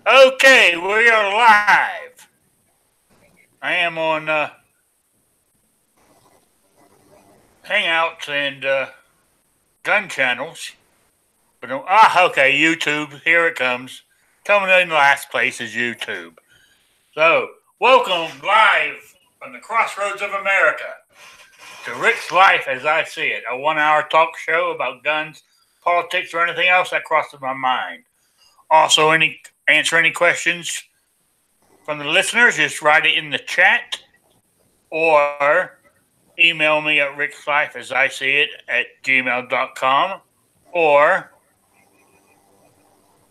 Okay, we are live. I am on Hangouts and gun channels. But okay, YouTube. Here it comes. Coming in last place is YouTube. So, welcome live from the crossroads of America to Rick's Life as I See It, a 1 hour talk show about guns, politics, or anything else that crosses my mind. Also, answer any questions from the listeners, just write it in the chat or email me at rickslifeasiseeit@gmail.com or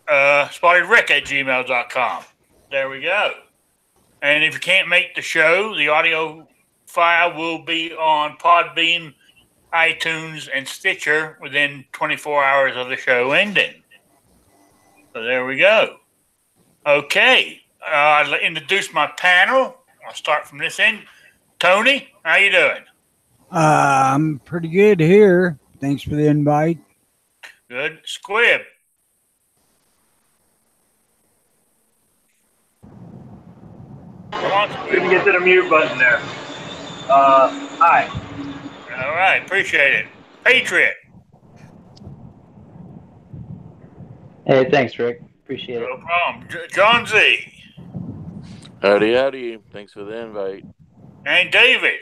spottedrick@gmail.com. There we go. And if you can't make the show, the audio file will be on Podbean, iTunes, and Stitcher within 24 hours of the show ending. So there we go. Okay. I'll introduce my panel. I'll start from this end. Tony, how you doing? I'm pretty good here. Thanks for the invite. Good. Squib. Come on, Squib. Couldn't get to the mute button there. Hi. All right. Appreciate it. Patriot. Hey, thanks, Rick. Appreciate it. No problem. John Z. Howdy, howdy. Thanks for the invite. And David.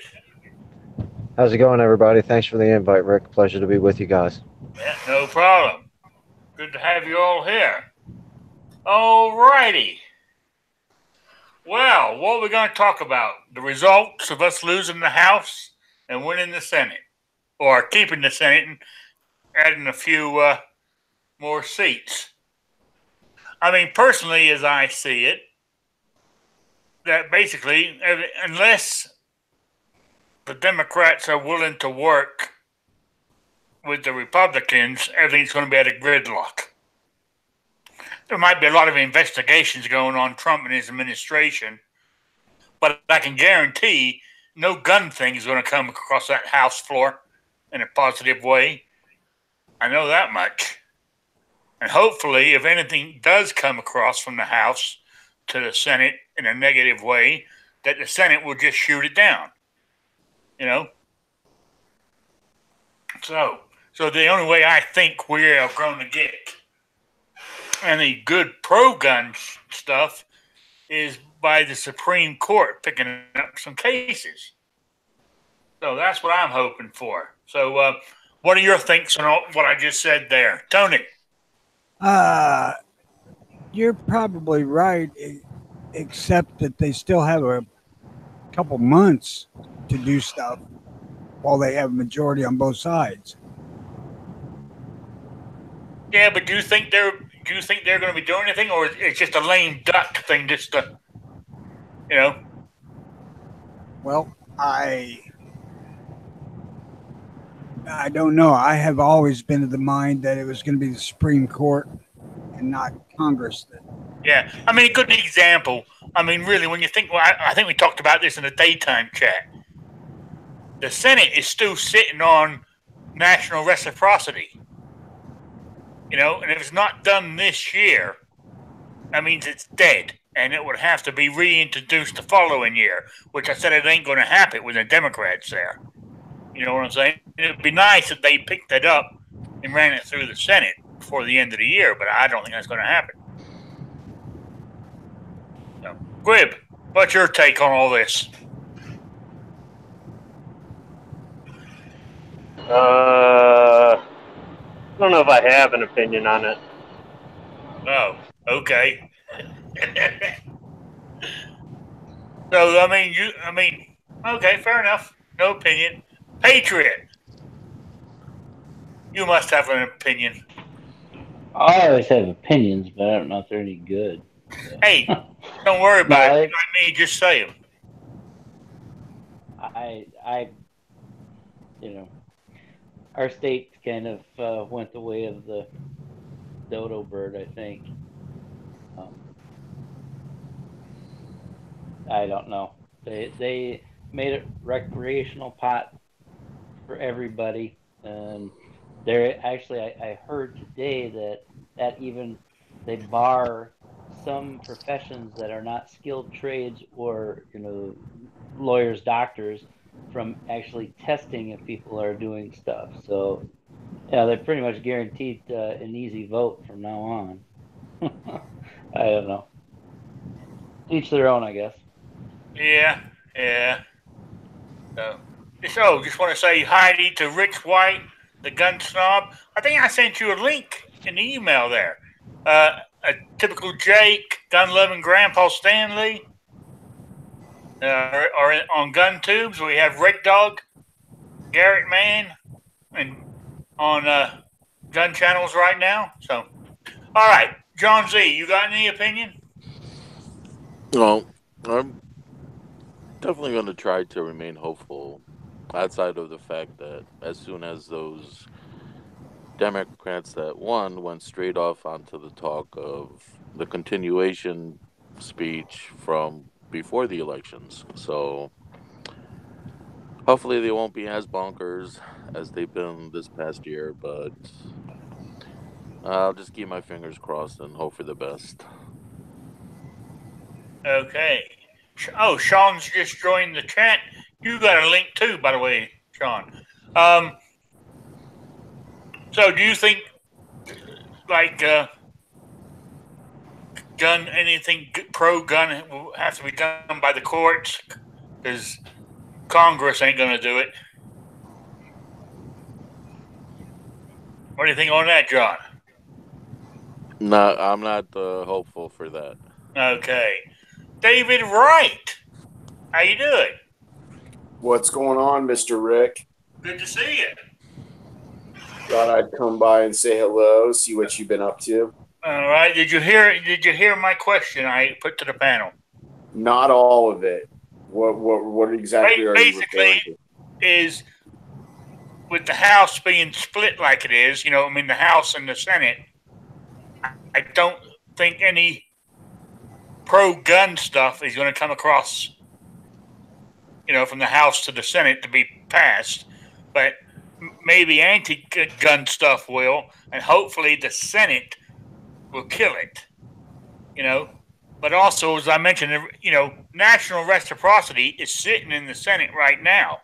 How's it going, everybody? Thanks for the invite, Rick. Pleasure to be with you guys. Yeah, no problem. Good to have you all here. All righty. Well, what are we going to talk about? The results of us losing the House and winning the Senate, or keeping the Senate and adding a few more seats. I mean, personally, as I see it, that basically, unless the Democrats are willing to work with the Republicans, everything's going to be at a gridlock. There might be a lot of investigations going on Trump and his administration, but I can guarantee no gun thing is going to come across that House floor in a positive way. I know that much. And hopefully, if anything does come across from the House to the Senate in a negative way, that the Senate will just shoot it down. You know? So the only way I think we are going to get any good pro-gun stuff is by the Supreme Court picking up some cases. So that's what I'm hoping for. So what are your thinks on what I just said there? Tony? You're probably right, except that they still have a couple months to do stuff while they have a majority on both sides. Yeah, but do you think they're going to be doing anything, or it's just a lame duck thing, just to, you know? Well, I don't know. I have always been of the mind that it was going to be the Supreme Court and not Congress. Yeah, I mean, a good example. I mean, really, when you think, well, I think we talked about this in the daytime chat. The Senate is still sitting on national reciprocity. You know, and if it's not done this year, that means it's dead, and it would have to be reintroduced the following year, which I said it ain't going to happen with the Democrats there. You know what I'm saying? It'd be nice if they picked it up and ran it through the Senate before the end of the year, but I don't think that's going to happen. So, Gwib, what's your take on all this? I don't know if I have an opinion on it. Oh, okay. So, I mean, okay, fair enough. No opinion. Patriot, you must have an opinion. I always have opinions, but I don't know if they're any good. Hey, don't worry about it. Like me, just say them. Our state kind of went the way of the dodo bird, I think. I don't know. They made it recreational pot for everybody. There actually, I heard today that even they bar some professions that are not skilled trades or, lawyers, doctors, from actually testing if people are doing stuff. So, yeah, they're pretty much guaranteed an easy vote from now on. I don't know. Each their own, I guess. Yeah, yeah. Just want to say hi to Rich White, the gun snob. I think I sent you a link in the email there. A typical Jake, gun-loving Grandpa Stanley. On Gun Tubes, we have Red Dog, Garrett Mann, and on gun channels right now. So, all right, John Z, you got any opinion? Well, I'm definitely going to try to remain hopeful, outside of the fact that as soon as those Democrats that won went straight off onto the talk of the continuation speech from before the elections. So hopefully they won't be as bonkers as they've been this past year, but I'll just keep my fingers crossed and hope for the best. Okay. Oh, Sean's just joined the chat. You got a link too, by the way, Sean. So do you think, like, anything pro-gun will have to be done by the courts? Because Congress ain't going to do it. What do you think on that, John? No, I'm not hopeful for that. Okay. David Wright, how you doing? What's going on, Mr. Rick? Good to see you. Thought I'd come by and say hello, see what you've been up to. All right. Did you hear my question I put to the panel? Not all of it. What exactly are you referring to? Is with the House being split like it is, the House and the Senate, I don't think any pro-gun stuff is going to come across, from the House to the Senate to be passed, but maybe anti-gun stuff will, and hopefully the Senate will kill it, But also, as I mentioned, national reciprocity is sitting in the Senate right now.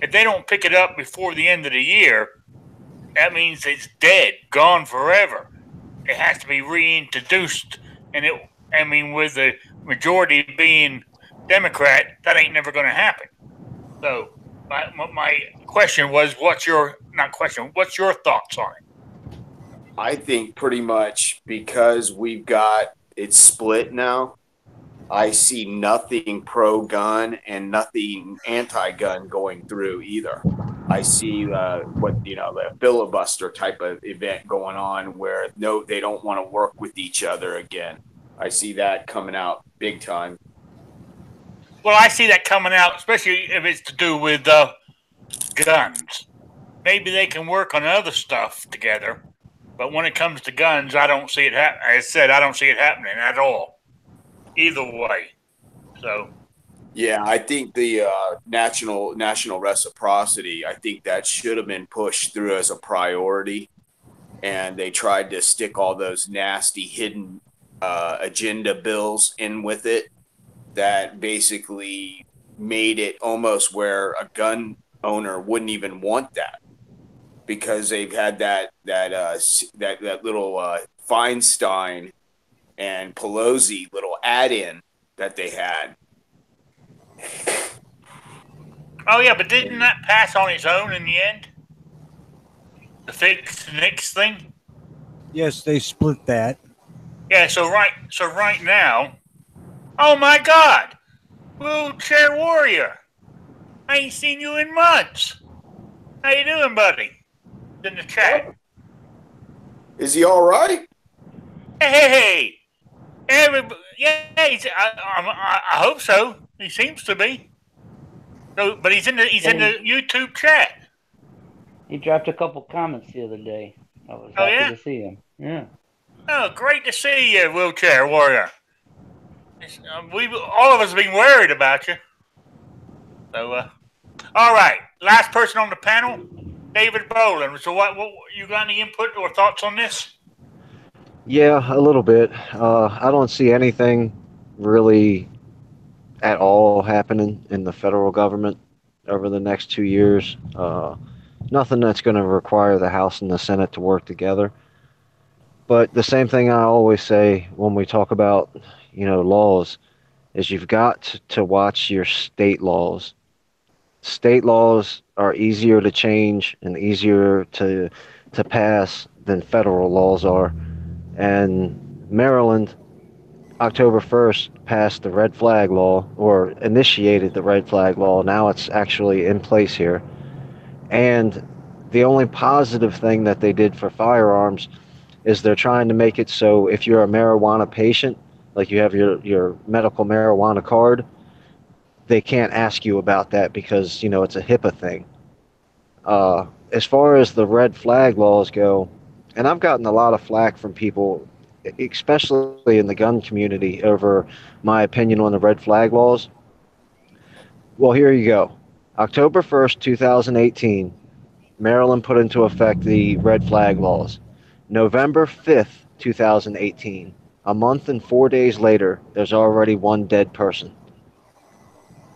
If they don't pick it up before the end of the year, that means it's dead, gone forever. It has to be reintroduced, and with the majority being Democrat, that ain't never going to happen. So, my question was, what's your thoughts on it? I think pretty much because we've got it split now, I see nothing pro-gun and nothing anti-gun going through either. I see the filibuster type of event going on where they don't want to work with each other again. I see that coming out big time. Well, I see that coming out, especially if it's to do with guns. Maybe they can work on other stuff together, but when it comes to guns, I don't see it happen. As I said, I don't see it happening at all. Either way. So. Yeah, I think the national reciprocity, I think that should have been pushed through as a priority, and they tried to stick all those nasty hidden agenda bills in with it that basically made it almost where a gun owner wouldn't even want that, because they've had that little Feinstein and Pelosi little add-in that they had. Oh yeah, but didn't that pass on its own in the end? The fix Nix thing? Yes, they split that. Yeah, so right now, oh my God, Wheelchair Warrior, I ain't seen you in months. How you doing, buddy? In the chat. Is he all right? Hey, everybody, yeah, I hope so. He seems to be. So, but he's in the YouTube chat. He dropped a couple comments the other day. I was happy to see him. Yeah. Oh, great to see you, Wheelchair Warrior. All of us have been worried about you. So, all right. Last person on the panel, David Boland. So, what you got any input or thoughts on this? Yeah, a little bit. I don't see anything really at all happening in the federal government over the next 2 years. Nothing that's going to require the House and the Senate to work together. But the same thing I always say when we talk about, laws is you've got to watch your state laws. State laws are easier to change and easier to pass than federal laws are. And Maryland, October 1st, passed the red flag law or initiated the red flag law. Now it's actually in place here. And the only positive thing that they did for firearms is they're trying to make it so if you're a marijuana patient, like you have your medical marijuana card, they can't ask you about that because, it's a HIPAA thing. As far as the red flag laws go, and I've gotten a lot of flack from people, especially in the gun community, over my opinion on the red flag laws. Well, here you go. October 1st, 2018, Maryland put into effect the red flag laws. November 5th, 2018, a month and 4 days later, there's already one dead person.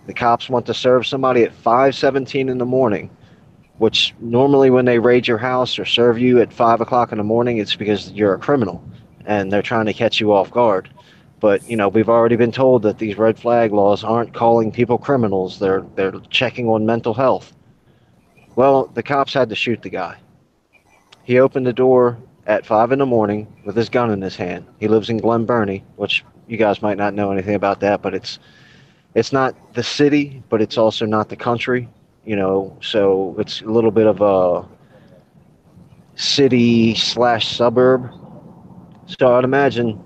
The cops want to serve somebody at 5:17 in the morning, which normally when they raid your house or serve you at 5 o'clock in the morning, it's because you're a criminal and they're trying to catch you off guard. But we've already been told that these red flag laws aren't calling people criminals; they're checking on mental health. Well, the cops had to shoot the guy. He opened the door at 5 in the morning with his gun in his hand. He lives in Glen Burnie, which you guys might not know anything about that, but it's not the city, but it's also not the country. So it's a little bit of a city/slash suburb. So I'd imagine,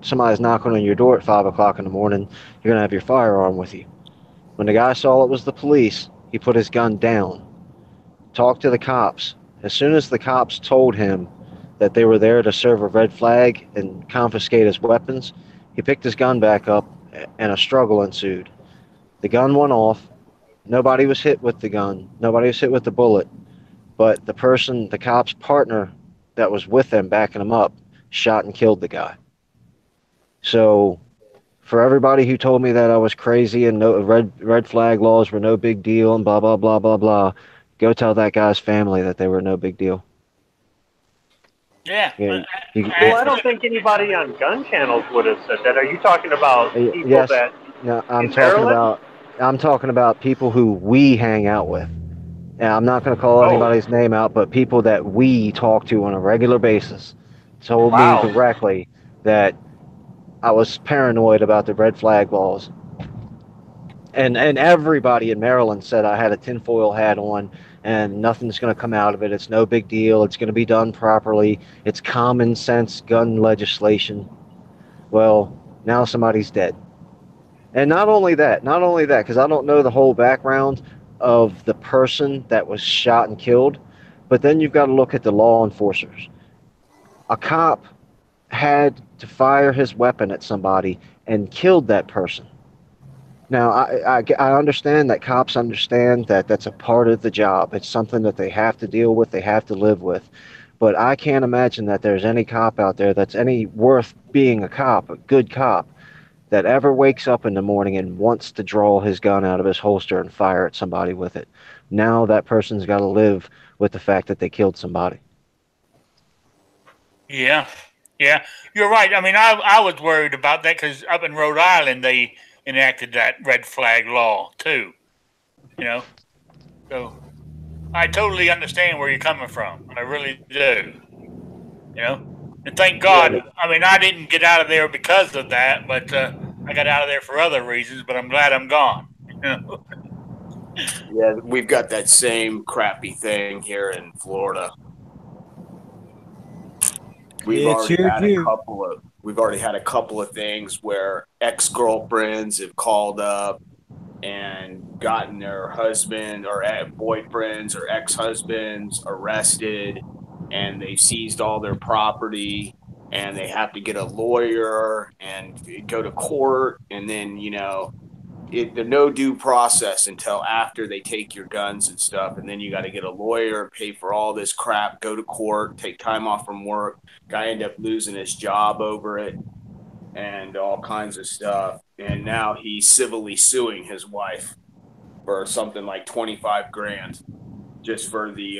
somebody's knocking on your door at 5 o'clock in the morning, you're gonna have your firearm with you. When the guy saw it was the police, he put his gun down, talked to the cops. As soon as the cops told him that they were there to serve a red flag and confiscate his weapons, he picked his gun back up and a struggle ensued. The gun went off. Nobody was hit with the gun. Nobody was hit with the bullet. But the cop's partner that was with them backing him up, shot and killed the guy. So for everybody who told me that I was crazy and no red flag laws were no big deal and blah blah blah blah blah, go tell that guy's family that they were no big deal. Yeah. Yeah, Well, I don't think anybody on gun channels would have said that. Are you talking about people yes. that No, in Maryland? I'm talking about people who we hang out with. And I'm not going to call Oh, anybody's name out, but people that we talk to on a regular basis told me wow. directly that I was paranoid about the red flag laws. And everybody in Maryland said I had a tinfoil hat on and nothing's going to come out of it. It's no big deal. It's going to be done properly. It's common sense gun legislation. Well, now somebody's dead. And not only that, because I don't know the whole background of the person that was shot and killed, but then you've got to look at the law enforcers. A cop had to fire his weapon at somebody and killed that person. Now, I understand that cops understand that that's a part of the job. It's something that they have to deal with, they have to live with. But I can't imagine that there's any cop out there that's any worth being a cop, a good cop, that ever wakes up in the morning and wants to draw his gun out of his holster and fire at somebody with it. Now that person's got to live with the fact that they killed somebody. Yeah. Yeah. You're right. I mean, I was worried about that because up in Rhode Island, they enacted that red flag law too, you know? So I totally understand where you're coming from. I really do, you know? And thank Yeah, God, I mean, I didn't get out of there because of that, but I got out of there for other reasons, but I'm glad I'm gone. You know? Yeah, we've got that same crappy thing here in Florida. We've It's already here had a too. couple of we've already had a couple of things where ex-girlfriends have called up and gotten their husband or boyfriends or ex-husbands arrested, and they seized all their property, and they have to get a lawyer and go to court, and then the no due process until after they take your guns and stuff, and then you got to get a lawyer and pay for all this crap, go to court, take time off from work. Guy end up losing his job over it, and all kinds of stuff. And now he's civilly suing his wife for something like 25 grand just for the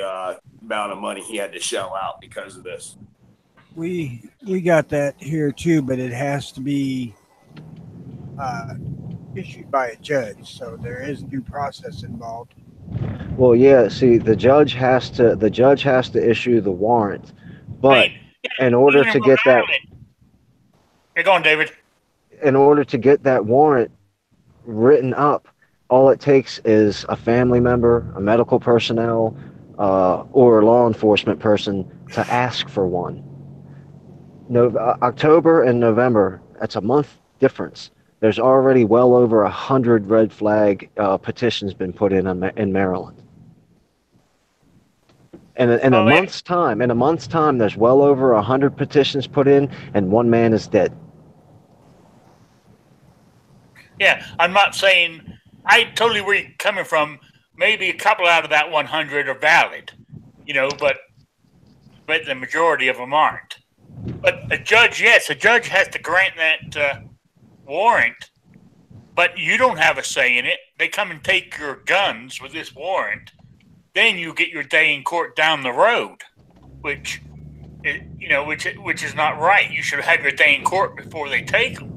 amount of money he had to shell out because of this. We got that here too, but it has to be issued by a judge, so there is due process involved. Well, yeah. See, the judge has to issue the warrant, but in order to get that, go on, David. in order to get that warrant written up, all it takes is a family member, a medical personnel, or a law enforcement person to ask for one. October and November, that's a month difference. There's already well over 100 red flag petitions been put in Maryland. And in a month's time, there's well over 100 petitions put in, and one man is dead. Yeah, I'm not saying, I totally where you're coming from. Maybe a couple out of that 100 are valid, but the majority of them aren't. But a judge has to grant that warrant, but you don't have a say in it. They come and take your guns with this warrant. Then you get your day in court down the road, which is not right. You should have your day in court before they take them.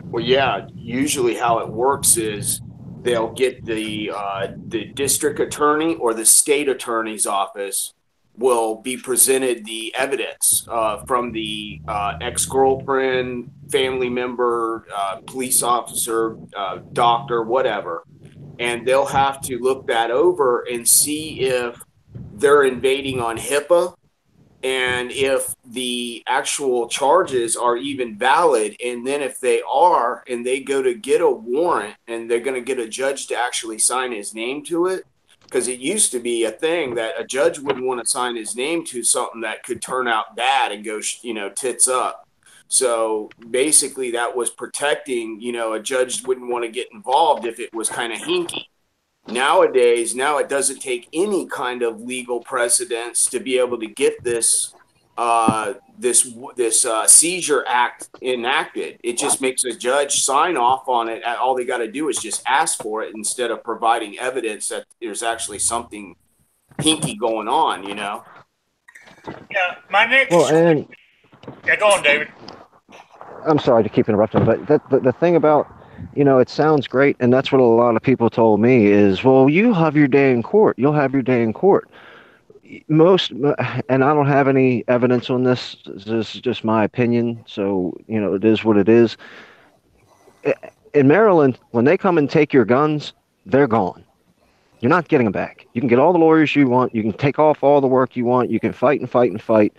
Well, yeah. Usually, how it works is they'll get the district attorney or the state attorney's office will be presented the evidence from the ex-girlfriend, family member, police officer, doctor, whatever. And they'll have to look that over and see if they're invading on HIPAA and if the actual charges are even valid. And then if they are, and they go to get a warrant and they're going to get a judge to actually sign his name to it, because it used to be a thing that a judge wouldn't want to sign his name to something that could turn out bad and go, tits up. So basically that was protecting, a judge wouldn't want to get involved if it was kind of hinky. Nowadays, it doesn't take any kind of legal precedence to be able to get this seizure act enacted. It just makes a judge sign off on it. All they got to do is just ask for it instead of providing evidence that there's actually something hinky going on. Yeah, my next. Yeah, go on, David. I'm sorry to keep interrupting, but the thing about, it sounds great, and that's what a lot of people told me is, well, you have your day in court. You'll have your day in court. And I don't have any evidence on this. This is just my opinion. So, it is what it is. In Maryland, when they come and take your guns, they're gone. You're not getting them back. You can get all the lawyers you want. You can take off all the work you want. You can fight and fight and fight.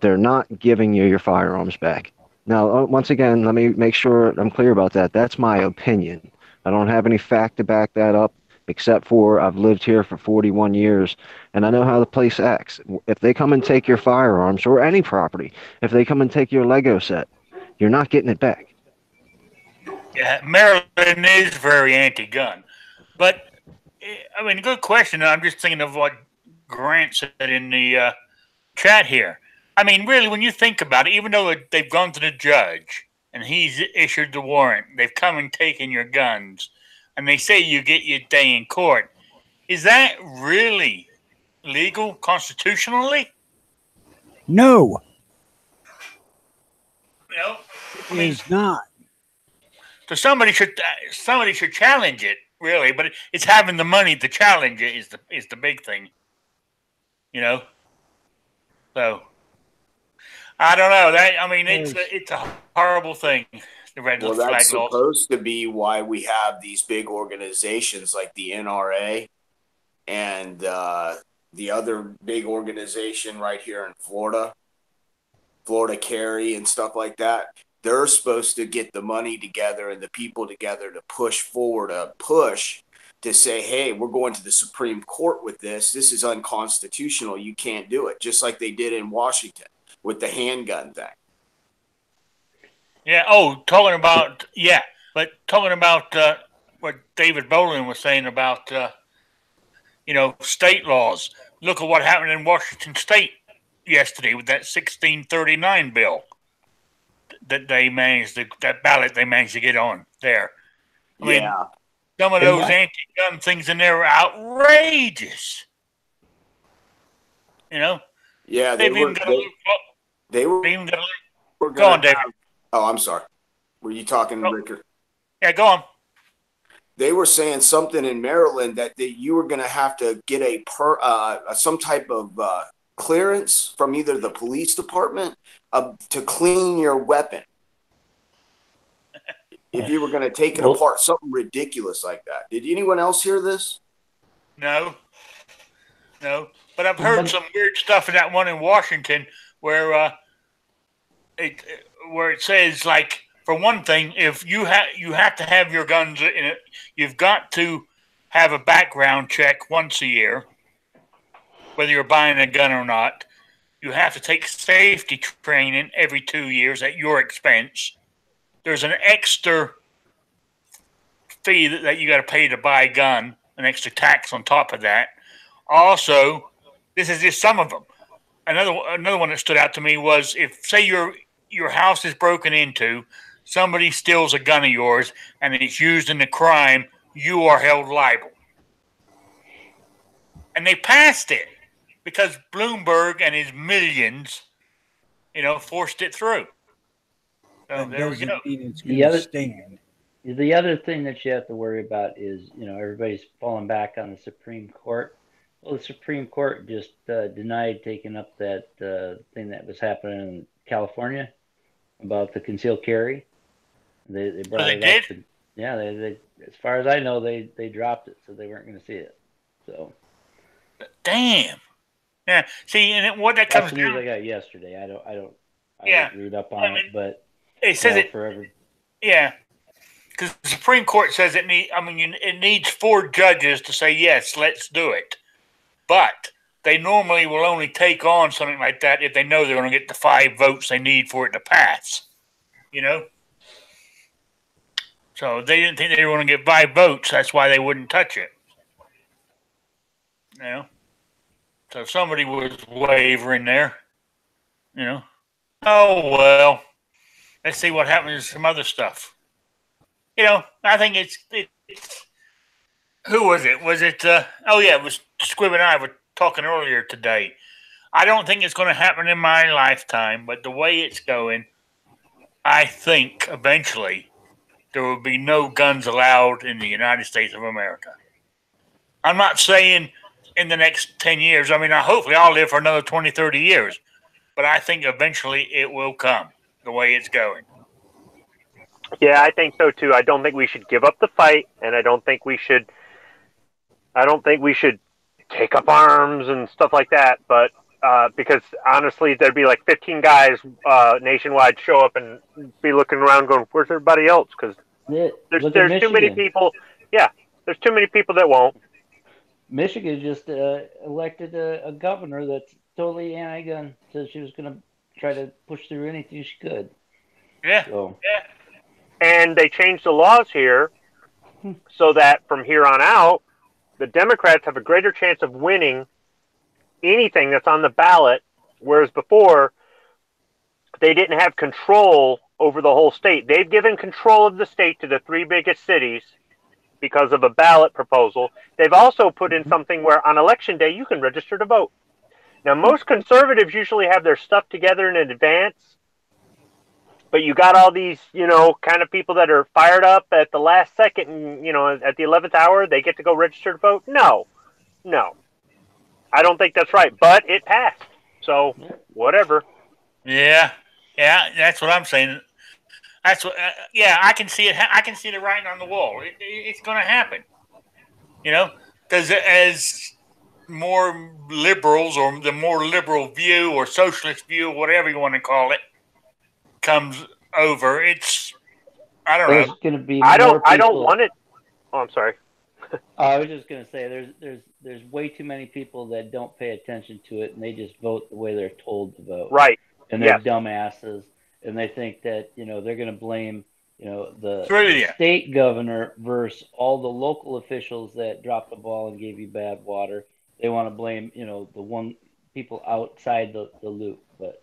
They're not giving you your firearms back. Now, once again, let me make sure I'm clear about that. That's my opinion. I don't have any fact to back that up, except for I've lived here for 41 years, and I know how the place acts. If they come and take your firearms or any property, if they come and take your Lego set, you're not getting it back. Yeah, Maryland is very anti-gun. But, good question. I'm just thinking of what Grant said in the chat here. Really, when you think about it, even though they've gone to the judge and he's issued the warrant, they've come and taken your guns, and they say you get your day in court, is that really legal constitutionally? No. It is not. So somebody should challenge it, really, but it's having the money to challenge it is the big thing. So I don't know. It's a horrible thing. The red flag law. That's supposed to be why we have these big organizations like the NRA and the other big organization right here in Florida Carry and stuff like that. They're supposed to get the money together and the people together to push forward a push to say, hey, we're going to the Supreme Court with this. This is unconstitutional. You can't do it. Just like they did in Washington with the handgun thing. Yeah. Oh, talking about what David Bolin was saying about state laws. Look at what happened in Washington State yesterday with that 1639 bill that that ballot they managed to get on there. I mean, some of those anti-gun things in there are outrageous. Yeah, they've even got Go on, David. Oh, I'm sorry. Were you talking, Ricker? Yeah, go on. They were saying something in Maryland that you were going to have to get some type of clearance from either the police department to clean your weapon. If you were going to take it apart, something ridiculous like that. Did anyone else hear this? No. But I've heard some weird stuff in that one in Washington where it says, like, for one thing, if you have to have your guns in it, you've got to have a background check once a year, whether you're buying a gun or not. You have to take safety training every 2 years at your expense. There's an extra fee that you got to pay to buy a gun, an extra tax on top of that. Also, this is just some of them. Another one that stood out to me was, if, say, your house is broken into, somebody steals a gun of yours, and it's used in the crime, you are held liable. And they passed it because Bloomberg and his millions, forced it through. So there we go. The other thing that you have to worry about is, everybody's falling back on the Supreme Court. Well, the Supreme Court just denied taking up that thing that was happening in California about the concealed carry. They brought it up. Yeah, they as far as I know, they dropped it, so they weren't going to see it. So, damn. Yeah. See, and what that comes down. That's the news I got yesterday. I didn't read up on it, but it says it forever. Yeah, because the Supreme Court says it needs 4 judges to say yes, let's do it. But they normally will only take on something like that if they know they're going to get the 5 votes they need for it to pass. So they didn't think they were going to get 5 votes. That's why they wouldn't touch it. So somebody was wavering there. Oh, well, let's see what happens to some other stuff. I think it's who was it? Was it, it was Squib and I were talking earlier today. I don't think it's going to happen in my lifetime, but the way it's going, I think eventually there will be no guns allowed in the United States of America. I'm not saying in the next 10 years. Hopefully I'll live for another 20, 30 years. But I think eventually it will come the way it's going. Yeah, I think so too. I don't think we should give up the fight, and I don't think we should take up arms and stuff like that. But because honestly, there'd be like 15 guys nationwide show up and be looking around going, "Where's everybody else?" Because there's too many people. Yeah, there's too many people that won't. Michigan just elected a governor that's totally anti-gun. Said she was going to try to push through anything she could. Yeah. And they changed the laws here so that from here on out, the Democrats have a greater chance of winning anything that's on the ballot, whereas before they didn't have control over the whole state. They've given control of the state to the 3 biggest cities because of a ballot proposal. They've also put in something where on election day you can register to vote. Now, most conservatives usually have their stuff together in advance, but you got all these, kind of people that are fired up at the last second and, at the 11th hour, they get to go register to vote. No. I don't think that's right, but it passed. So, whatever. Yeah, that's what I'm saying. That's what. I can see it. I can see the writing on the wall. It's going to happen. Because as more liberals or the more liberal view or socialist view, whatever you want to call it, comes over, I don't know. Going to be. I don't want it. Oh, I'm sorry. I was just going to say there's way too many people that don't pay attention to it, and they just vote the way they're told to vote. Right. And they're dumbasses, and they think that they're going to blame the Brilliant. state governor versus all the local officials that dropped the ball and gave you bad water. They want to blame, the one people outside the loop. But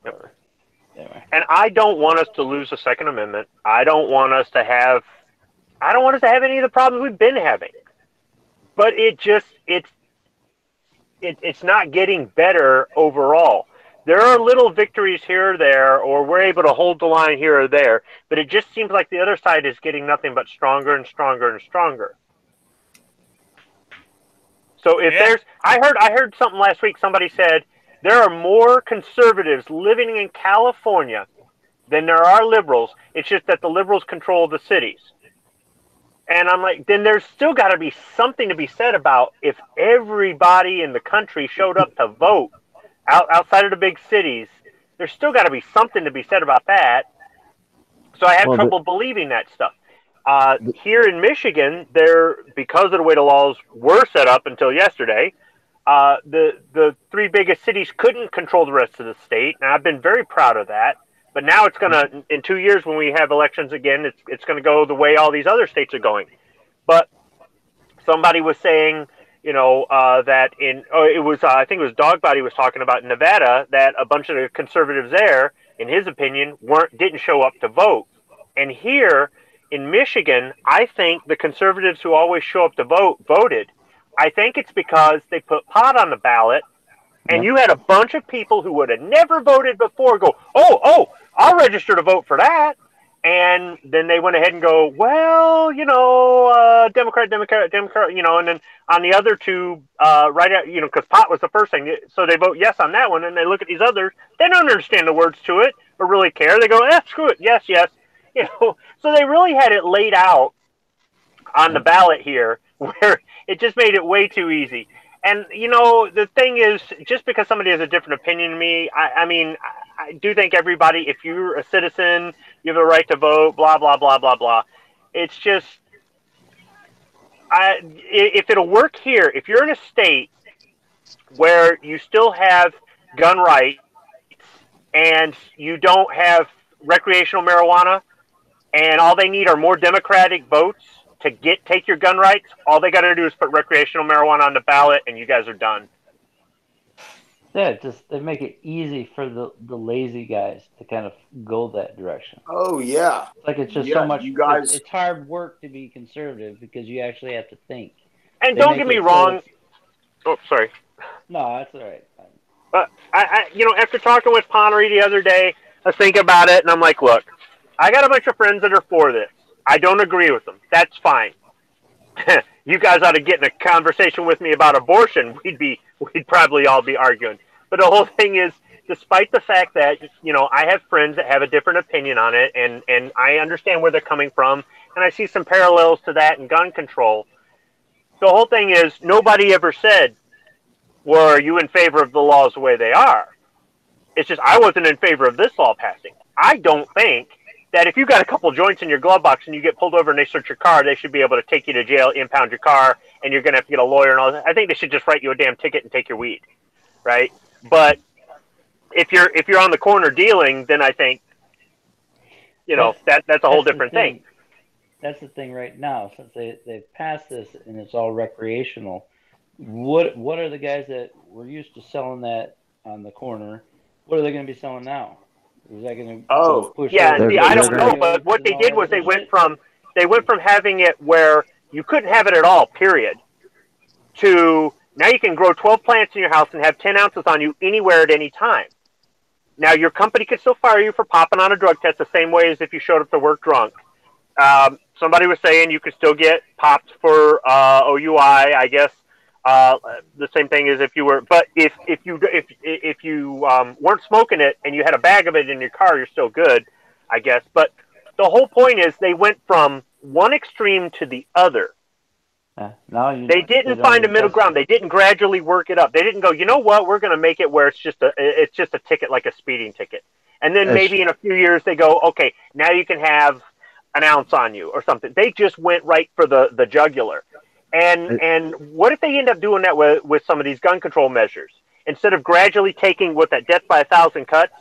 anyway. And I don't want us to lose the Second Amendment. I don't want us to have any of the problems we've been having. But it's not getting better overall. There are little victories here or there, or we're able to hold the line here or there, but it just seems like the other side is getting nothing but stronger and stronger and stronger. So I heard something last week. Somebody said there are more conservatives living in California than there are liberals. It's just that the liberals control the cities. And I'm like, then there's still got to be something to be said about if everybody in the country showed up to vote outside of the big cities. There's still got to be something to be said about that. So I have trouble believing that stuff. Here in Michigan, because of the way the laws were set up until yesterday, the three biggest cities couldn't control the rest of the state. And I've been very proud of that. But now it's going to, in 2 years when we have elections again, it's going to go the way all these other states are going. But somebody was saying, that I think it was Dogbody was talking about in Nevada, that a bunch of the conservatives there, in his opinion, didn't show up to vote. And here in Michigan, I think the conservatives who always show up to vote voted. I think it's because they put pot on the ballot. And you had a bunch of people who would have never voted before go, oh, I'll register to vote for that. And then they went ahead and go, well, Democrat, and then on the other two, right out, because pot was the first thing. So they vote yes on that one. And they look at these others. They don't understand the words to it or really care. They go, screw it. Yes. So they really had it laid out on the ballot here where it just made it way too easy. And, the thing is, just because somebody has a different opinion than me, I do think everybody, if you're a citizen, you have a right to vote, blah, blah, blah, blah, blah. It's just, if it'll work here, if you're in a state where you still have gun rights and you don't have recreational marijuana and all they need are more Democratic votes to take your gun rights, all they got to do is put recreational marijuana on the ballot, and you guys are done. Yeah, they make it easy for the lazy guys to kind of go that direction. Oh yeah, it's just so much. You guys, it's hard work to be conservative because you actually have to think. And don't get me wrong. Oh, sorry. No, that's all right. But I after talking with Connery the other day, I was thinking about it, and I'm like, look, I got a bunch of friends that are for this. I don't agree with them. That's fine. You guys ought to get in a conversation with me about abortion. We'd probably all be arguing. But the whole thing is, despite the fact that, I have friends that have a different opinion on it, and I understand where they're coming from, and I see some parallels to that in gun control. The whole thing is, nobody ever said, well, are you in favor of the laws the way they are? It's just, I wasn't in favor of this law passing. I don't think that if you got a couple joints in your glove box and you get pulled over and they search your car, they should be able to take you to jail, impound your car, and you're going to have to get a lawyer and all that. I think they should just write you a damn ticket and take your weed, right? But if you're on the corner dealing, then I think, that's a whole different thing. That's the thing right now, since they've passed this and it's all recreational. What are the guys that were used to selling that on the corner? What are they going to be selling now? Is that going to push? Yeah, I don't know, but what they did was they went from having it where you couldn't have it at all, period, to now you can grow 12 plants in your house and have 10 ounces on you anywhere at any time. Now your company could still fire you for popping on a drug test the same way as if you showed up to work drunk. Somebody was saying you could still get popped for OUI, I guess. The same thing as if you were, but if you weren't smoking it and you had a bag of it in your car, you're still good, I guess. But the whole point is they went from one extreme to the other. They didn't find a middle ground. They didn't gradually work it up. They didn't go, you know what, we're going to make it where it's just a ticket, like a speeding ticket. And then maybe in a few years they go, okay, now you can have an ounce on you or something. They just went right for the jugular. And what if they end up doing that with some of these gun control measures? Instead of gradually taking with that death by 1,000 cuts,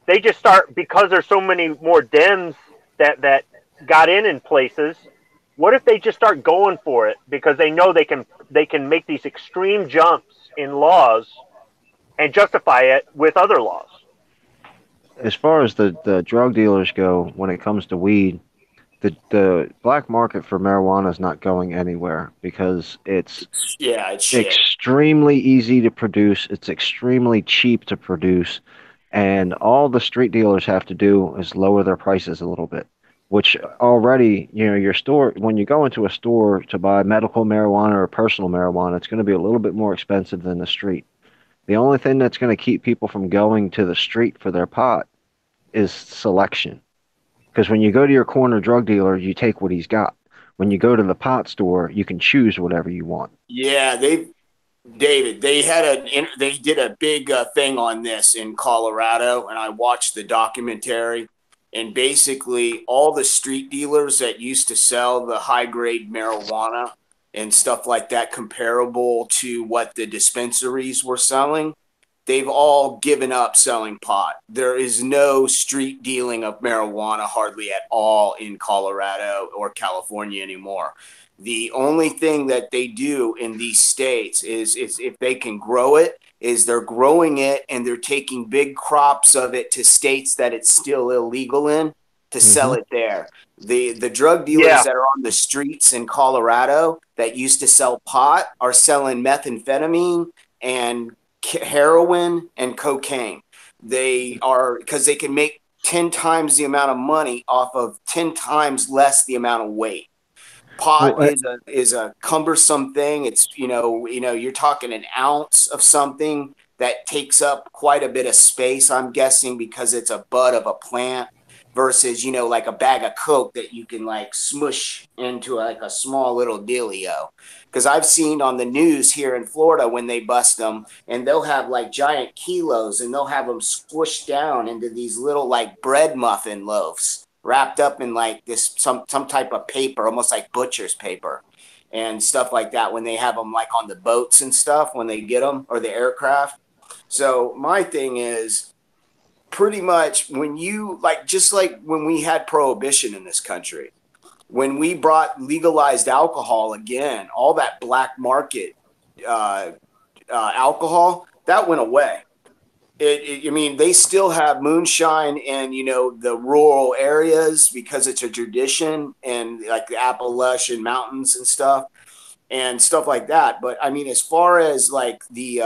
they just start, because there's so many more dens that got in places, what if they just start going for it because they know they can make these extreme jumps in laws and justify it with other laws? As far as the drug dealers go, when it comes to weed, the black market for marijuana is not going anywhere because it's Yeah, it's shit. extremely easy to produce. It's extremely cheap to produce, and all the street dealers have to do is lower their prices a little bit. Which already, your store, when you go into a store to buy medical marijuana or personal marijuana, it's going to be a little bit more expensive than the street. The only thing that's going to keep people from going to the street for their pot is selection. Because when you go to your corner drug dealer, you take what he's got. When you go to the pot store, you can choose whatever you want. Yeah, David, they did a big thing on this in Colorado, and I watched the documentary. And basically, all the street dealers that used to sell the high grade marijuana and stuff like that, comparable to what the dispensaries were selling, they've all given up selling pot. There is no street dealing of marijuana hardly at all in Colorado or California anymore. The only thing that they do in these states is if they can grow it, is they're growing it and they're taking big crops of it to states that it's still illegal in to sell it there. The drug dealers that are on the streets in Colorado that used to sell pot are selling methamphetamine and heroin and cocaine. They are, because they can make 10 times the amount of money off of 10 times less the amount of weight. Pot Well, is a cumbersome thing. It's you're talking an ounce of something that takes up quite a bit of space, I'm guessing, because it's a bud of a plant versus like a bag of Coke that you can like smush into like a small little dealio. Because I've seen on the news here in Florida when they bust them, and they'll have like giant kilos, and they'll have them squished down into these little like bread muffin loaves wrapped up in like this some type of paper, almost like butcher's paper and stuff like that, when they have them like on the boats and stuff when they get them, or the aircraft. So my thing is, pretty much when you just like when we had prohibition in this country, when we brought legalized alcohol again, all that black market alcohol that went away. I mean, they still have moonshine in the rural areas because it's a tradition, and like the Appalachian Mountains and stuff like that. But I mean, as far as like the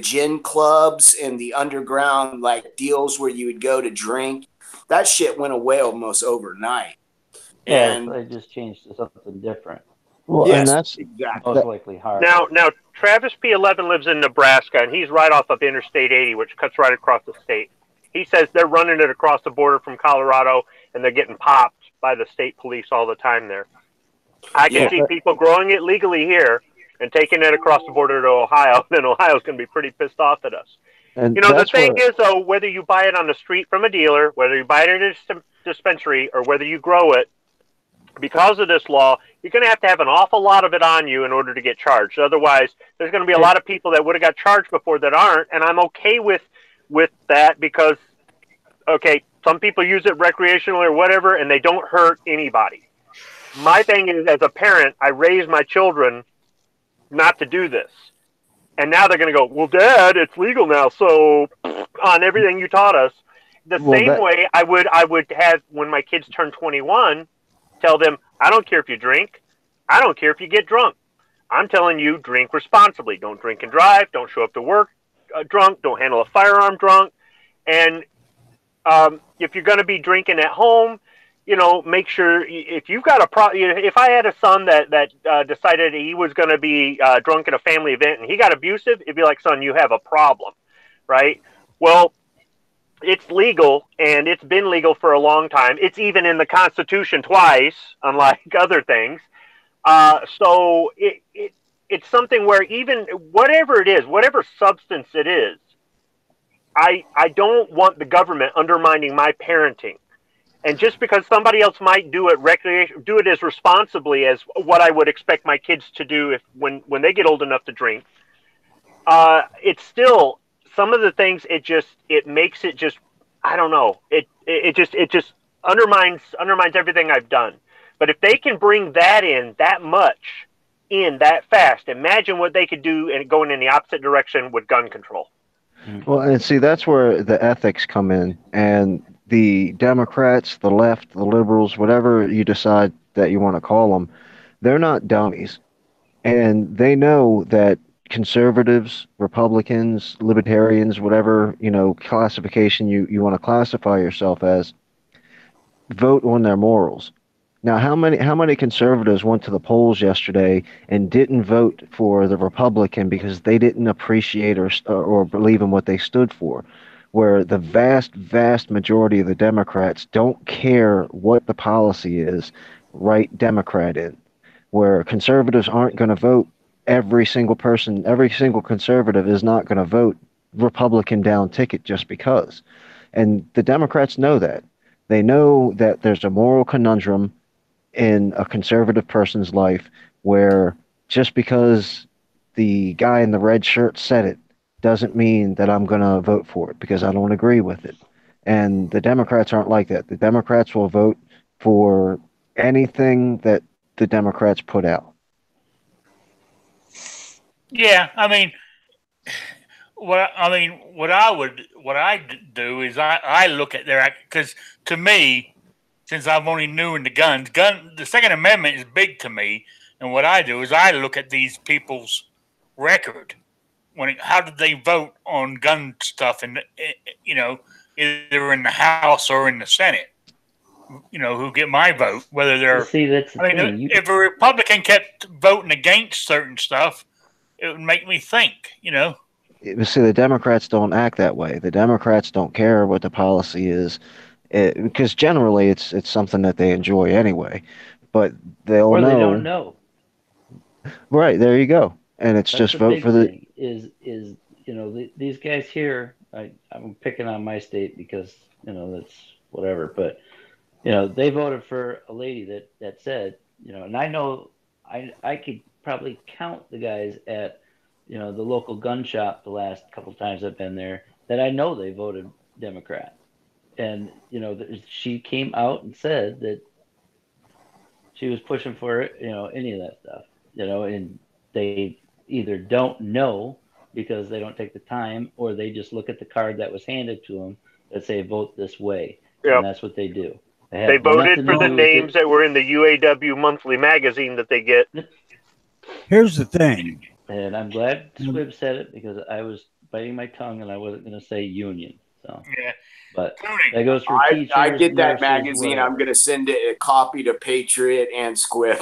gin clubs and the underground like deals where you would go to drink, that shit went away almost overnight. Yeah, And so they just changed to something different. well, yes, and that's exactly. Most likely hard. Now Travis P11 lives in Nebraska, and he's right off of Interstate 80, which cuts right across the state. He says they're running it across the border from Colorado, and they're getting popped by the state police all the time there. I can see people growing it legally here and taking it across the border to Ohio, and then Ohio's going to be pretty pissed off at us. and The that's thing where, is, though, whether you buy it on the street from a dealer, whether you buy it at a dispensary, or whether you grow it, because of this law, you're going to have an awful lot of it on you in order to get charged. Otherwise, there's going to be a lot of people that would have got charged before that aren't, and I'm okay with that because, okay, some people use it recreationally or whatever, and they don't hurt anybody. My thing is, as a parent, I raise my children not to do this. And now they're going to go, well, Dad, it's legal now, so on everything you taught us. The same way I would have when my kids turn 21, tell them, I don't care if you drink. I don't care if you get drunk. I'm telling you, drink responsibly. Don't drink and drive. Don't show up to work drunk. Don't handle a firearm drunk. And if you're going to be drinking at home, make sure if you've got a problem. If I had a son that decided he was going to be drunk at a family event and he got abusive, it'd be like, son, you have a problem, right? Well, it's legal, and it's been legal for a long time. It's even in the Constitution twice, unlike other things. So it's something where even whatever it is, whatever substance it is, I don't want the government undermining my parenting. And just because somebody else might do it as responsibly as what I would expect my kids to do when they get old enough to drink, it's still some of the things. It makes it just, I don't know. It just undermines everything I've done. But if they can bring that in that much, in that fast, imagine what they could do and going in the opposite direction with gun control. Well, and see, that's where the ethics come in, and the Democrats, the left, the liberals, whatever you decide that you want to call them, they're not dummies, and they know that conservatives, Republicans, libertarians, whatever classification you want to classify yourself as, vote on their morals. Now, how many conservatives went to the polls yesterday and didn't vote for the Republican because they didn't appreciate or believe in what they stood for? Where the vast majority of the Democrats don't care what the policy is, write Democrat in. Where conservatives aren't going to vote, every single conservative is not going to vote Republican down ticket just because. And the Democrats know that. They know that there's a moral conundrum in a conservative person's life where just because the guy in the red shirt said it doesn't mean that I'm going to vote for it because I don't agree with it. And the Democrats aren't like that. The Democrats will vote for anything that the Democrats put out. Yeah, I mean, what I do is I look at their, because to me, since I've only knew in the the Second Amendment is big to me, and what I do is I look at these people's record. How did they vote on gun stuff, and either in the House or in the Senate? Who get my vote? Whether they're, See, that's the thing. if a Republican kept voting against certain stuff, it would make me think. See, the Democrats don't act that way. The Democrats don't care what the policy is. Because generally it's something that they enjoy anyway, but they don't know. Right, there you go. And it's That's just vote for the thing is these guys here. I'm picking on my state because that's whatever, but they voted for a lady that said and I know I could probably count the guys at the local gun shop the last couple times I've been there that I know they voted Democrat. And she came out and said that she was pushing for any of that stuff, and they either don't know because they don't take the time, or they just look at the card that was handed to them that say vote this way, and that's what they do. They voted for the names that were in the UAW monthly magazine that they get. Here's the thing, and I'm glad Squibb said it because I was biting my tongue and I wasn't going to say union. So yeah. But that goes for teachers. I get that nurses, magazine. whatever. I'm going to send it a copy to Patriot and Squibb.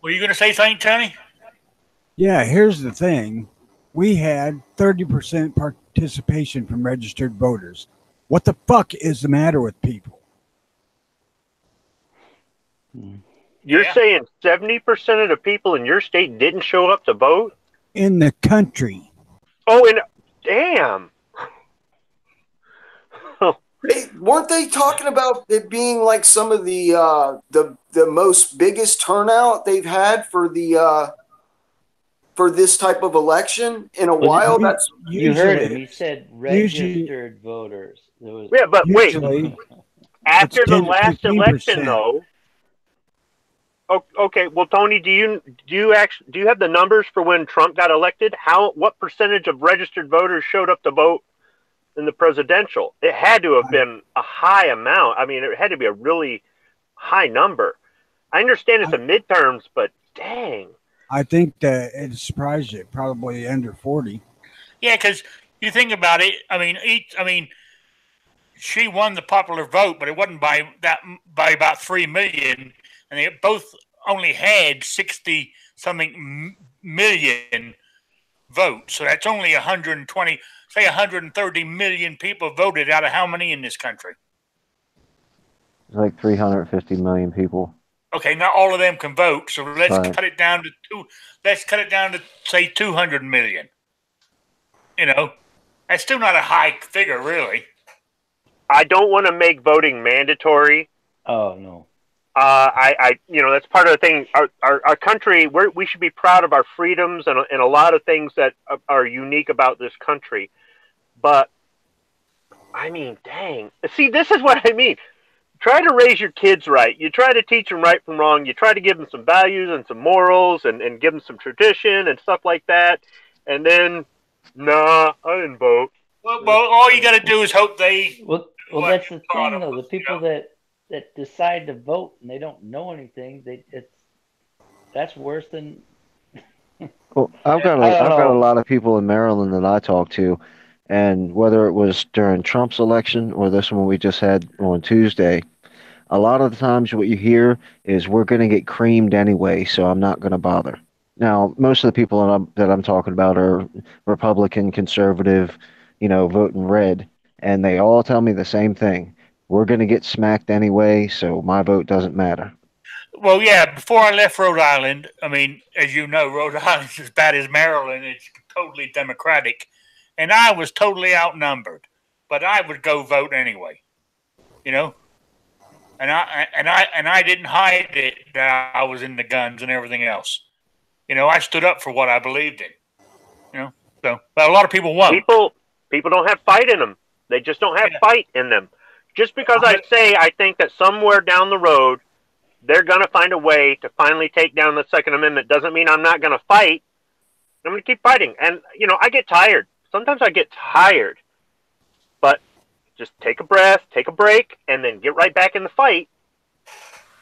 Were you going to say something, Tony? Yeah, here's the thing. We had 30% participation from registered voters. What the fuck is the matter with people? You're saying 70% of the people in your state didn't show up to vote? In the country. Oh, and damn. Weren't they talking about it being like some of the most biggest turnout they've had for the for this type of election in a while? That's you heard him. He said registered voters. Yeah, but wait. After the last election, though. Okay, well, Tony, do you have the numbers for when Trump got elected? What percentage of registered voters showed up to vote in the presidential? It had to have been a high amount. I mean, it had to be a really high number. I understand it's a midterms, but dang. I think that it surprised you, probably under 40. Yeah, because you think about it. I mean, she won the popular vote, but it wasn't by about 3 million, and they both only had 60 something million votes. So that's only 120. Say 130 million people voted out of how many in this country? Like 350 million people. Okay, not all of them can vote, so let's cut it down to two. Let's cut it down to say 200 million. That's still not a high figure, really. I don't want to make voting mandatory. Oh no. That's part of the thing. Our country, we should be proud of our freedoms and a lot of things that are unique about this country. But I mean, dang. See, this is what I mean. Try to raise your kids right. You try to teach them right from wrong. You try to give them some values and some morals and give them some tradition and stuff like that. And then, nah, I didn't vote. Well, all you got to do is hope they do Well, what that's you the taught thing, them. though. The people that decide to vote and they don't know anything, that's worse than Well, I don't I've got a know. lot of people in Maryland that I talk to, and whether it was during Trump's election or this one we just had on Tuesday, a lot of the times what you hear is we're going to get creamed anyway, so I'm not going to bother. Now, most of the people that I'm talking about are Republican, conservative, voting red, and they all tell me the same thing. We're going to get smacked anyway, so my vote doesn't matter. Well, yeah, before I left Rhode Island, I mean, as you know, Rhode Island's as bad as Maryland. It's totally Democratic. And I was totally outnumbered. But I would go vote anyway, you know? And I didn't hide it that I was into guns and everything else. I stood up for what I believed in, you know? So, but a lot of people won't. People don't have fight in them. They just don't have Yeah. fight in them. Just because I think that somewhere down the road they're going to find a way to finally take down the Second Amendment doesn't mean I'm not going to fight. I'm going to keep fighting. And, I get tired. Sometimes I get tired. But just take a breath, take a break, and then get right back in the fight.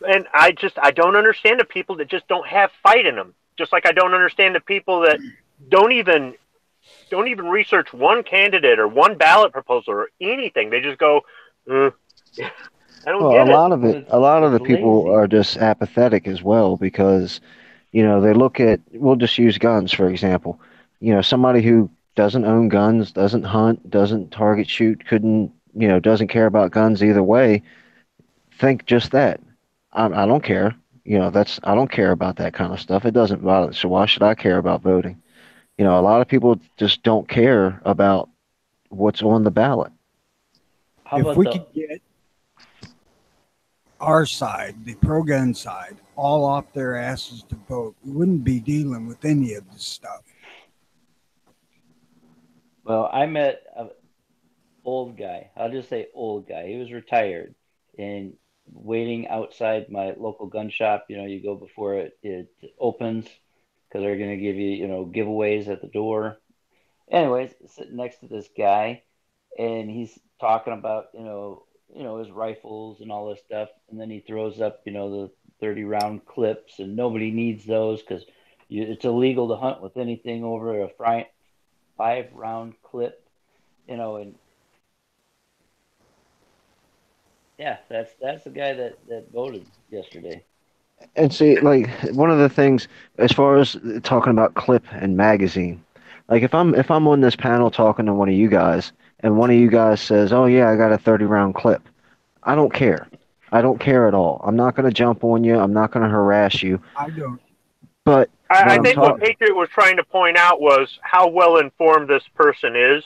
And I don't understand the people that just don't have fight in them. Just like I don't understand the people that don't even research one candidate or one ballot proposal or anything. They just go, I don't Well, get it. a lot of It's the people lazy. are just apathetic as well because, they look at, we'll just use guns for example. Somebody who doesn't own guns, doesn't hunt, doesn't target shoot, couldn't, doesn't care about guns either way, think just that. I don't care. I don't care about that kind of stuff. It doesn't bother. So why should I care about voting? A lot of people just don't care about what's on the ballot. How If about we the could get our side, the pro gun side, all off their asses to vote, we wouldn't be dealing with any of this stuff. well, I met an old guy. I'll just say old guy. He was retired and waiting outside my local gun shop. You go before it opens because they're going to give you, giveaways at the door. Anyways, sitting next to this guy, and he's talking about his rifles and all this stuff, and then he throws up the 30-round clips, and nobody needs those because it's illegal to hunt with anything over a 5-round clip, and yeah, that's the guy that voted yesterday. And see, like one of the things as far as talking about clip and magazine, like if I'm on this panel talking to one of you guys and one of you guys says, "Oh yeah, I got a 30-round clip." I don't care. I don't care at all. I'm not going to jump on you. I'm not going to harass you. I don't. But when I I'm think what talking, Patriot was trying to point out was how well informed this person is.